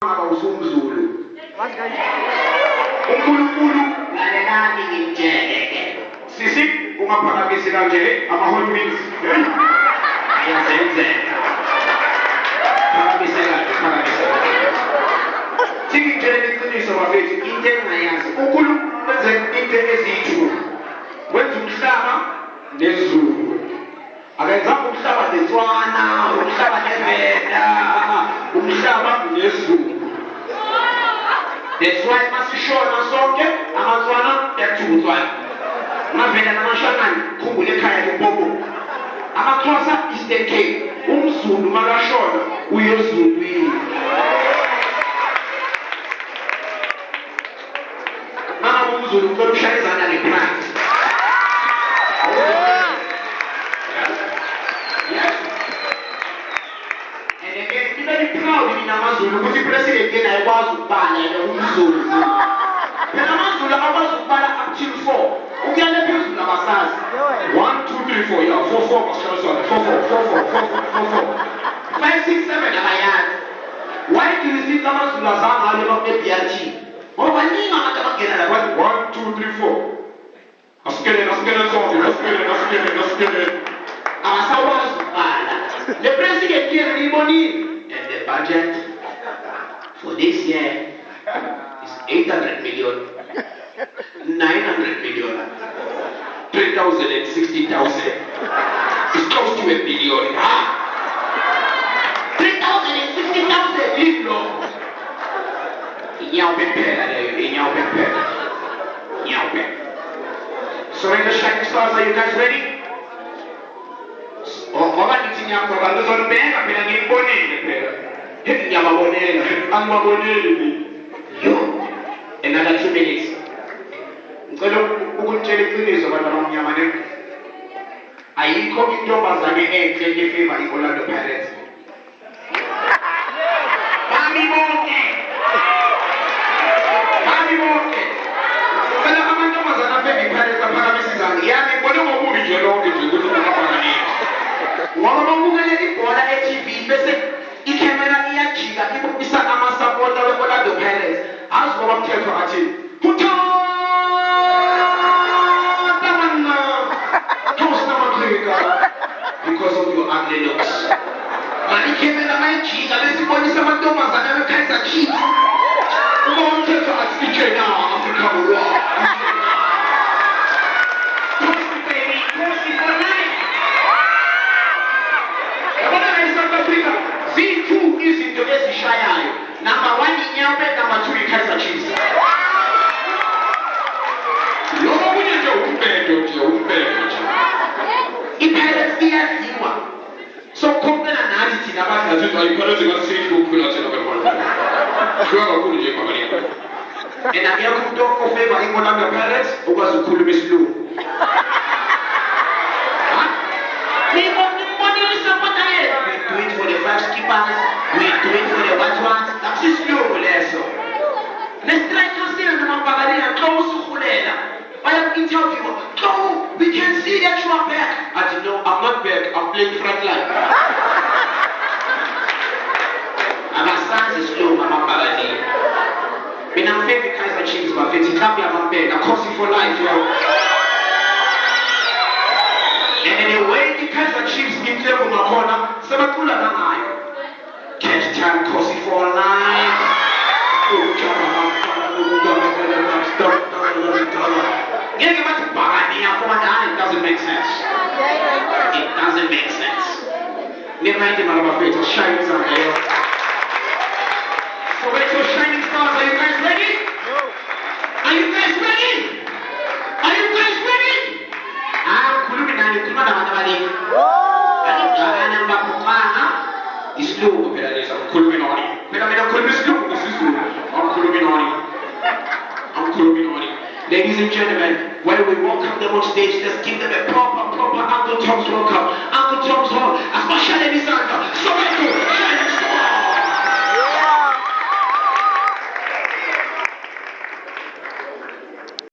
Abawusumzulu. uNkulunkulu lalelani ngimtshele. Sisi ungaphakamisi kanje ama-hot wings. Ayazenzela. Phakamise kanje, phakamise kanje. Singitshele iqiniso bafethu, into engingayazi. uNkulunkulu wenze into eziyi-2. Wenza umhlaba nezulu. Akenzanga umhlaba neTswana, umhlaba neVenda, umhlaba nezulu. That's why masishona sonke amaTswana yakuTswana. Mavenda namashangani khumbule ekhaya leMpopo. AmaXhosa Eastern Cape. UmZulu makashona uyezulwini. Mama umZulu ucela ukushayezana nePride. AmaZulu ukuthi ipresident yena ayikwazi ukubala yena umZulu. Phela amaZulu akwazi ukubala up till 4. Ukuyale phezulu abasazi. 1 2 3 4 yeah 4 4 mashallah 4 4 5 6 7 abayazi. Why do you think amaZulu azama ngale bakwe-BRT? Ngoba ningi abantu abangena la 1 2 3 4. Asikele sonke, asikele. Abasakwazi ukubala. Le president yena ngiyibonile. And the budget for this year is 800 million, 900 million, 3,000 and 60,000. It's close to $1 billion. 3,000 and 60,000. Leave low. So in the shining stars, are you guys ready? Ngoba nithi ngiyakhona ngizolibheka phela ngiyibonile phela. Ngiyababonela, angibaboneli. Yo, another 2 minutes. Ngicela ukutshela iqiniso abantu abamnyama ne. Ayikho intombazane enhle efeva iOrlando Pirates. Bami bonke. Ngicela amantombazane afeva iPirates aphakamisa izandla. Yami ngibone ngokubi nje lonke nje ukuthi ungaphakamisa. Ngoba babukele ibhola e-TV bese ikhamera iyajika ibukisa amasapota we-Orlando Pirates. Azi ngoba mthetho athi because of your ugly looks. Mani ikhamera mayijika bese ibonisa amantombazane we-Kaizer Chiefs. Ngoba mthetho athi ije now Africa will rock. Number 1 inyawupe, number 2 iKaizer Chiefs. Lokho kunye nje umpedo nje. iPirates iyaziwa. So kukhona nathi thina abadlali ukuthi iPirates ngasihle ukuphila thina abantu. Kuya kakhulu nje mabani. And akekho umuntu ofeva iOrlando Pirates ukwazi ukukhuluma isilungu. We do it for the first keepers, we do it for the white ones. That's slow leso. Let's try to see the Mambagalia close to Hulela. I am interviewing. No, we can see that you are back. I said, no, I'm not back. I'm playing front line. I'm a son is slow, I'm a Mambagalia. When I'm favorite Kaizer Chiefs, but it's can't be a man, I'm costing for life, yo. And in a way, the Kaizer Chiefs give them a corner, Sabatula and I. Catch time, Cosi for life. Getting about to buy me up for my dad, it doesn't make sense. It doesn't make sense. Never mind him out of my face, I'll shine his on here. So wait till shining stars, are you guys ready? Are you guys ready? Are you guys ready? Kuluminani kulumana manabali. Ana mbapukana islugu phela lesa kuluminani. Phela mina khuluma islugu ngesizulu. Kuluminani. Ladies and gentlemen, when we welcome them on stage, let's give them a proper Uncle Tom's welcome. Uncle Tom's hall, especially this Santa.